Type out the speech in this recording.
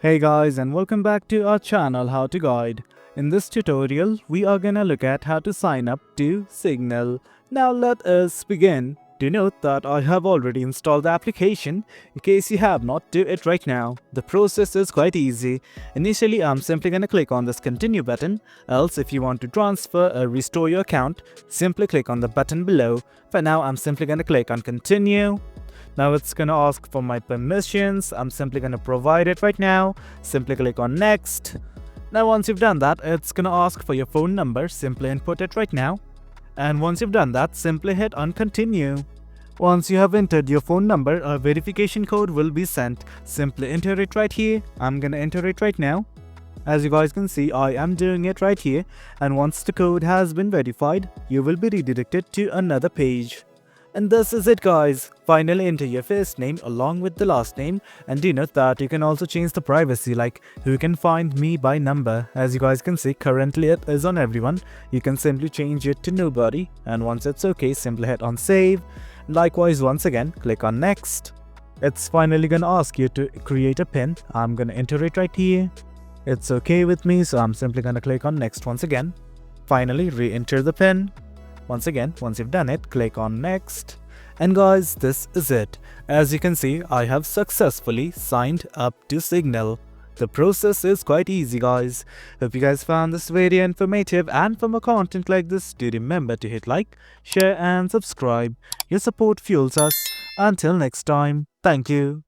Hey guys, and welcome back to our channel How to Guide. In this tutorial, we are gonna look at how to sign up to Signal. Now let us begin. Do note that I have already installed the application. In case you have not, do it right now. The process is quite easy. Initially, I'm simply gonna click on this continue button. Else, if you want to transfer or restore your account, simply click on the button below. For now, I'm simply gonna click on continue. Now it's gonna ask for my permissions. I'm simply gonna provide it right now. Simply click on next. Now once you've done that, it's gonna ask for your phone number. Simply input it right now. And once you've done that, simply hit on continue. Once you have entered your phone number, a verification code will be sent. Simply enter it right here. I'm gonna enter it right now. As you guys can see, I am doing it right here. And once the code has been verified, you will be redirected to another page. And this is it guys. Finally enter your first name along with the last name, and do note that you can also change the privacy, like who can find me by number. As you guys can see, currently it is on everyone. You can simply change it to nobody, and once it's okay, simply hit on save. Likewise, once again, click on next. It's finally gonna ask you to create a pin. I'm gonna enter it right here. It's okay with me, so I'm simply gonna click on next once again. Finally, re-enter the pin. Once again, once you've done it, click on next. And guys, this is it. As you can see, I have successfully signed up to Signal. The process is quite easy guys. Hope you guys found this video informative, and for more content like this, do remember to hit like, share and subscribe. Your support fuels us. Until next time, thank you.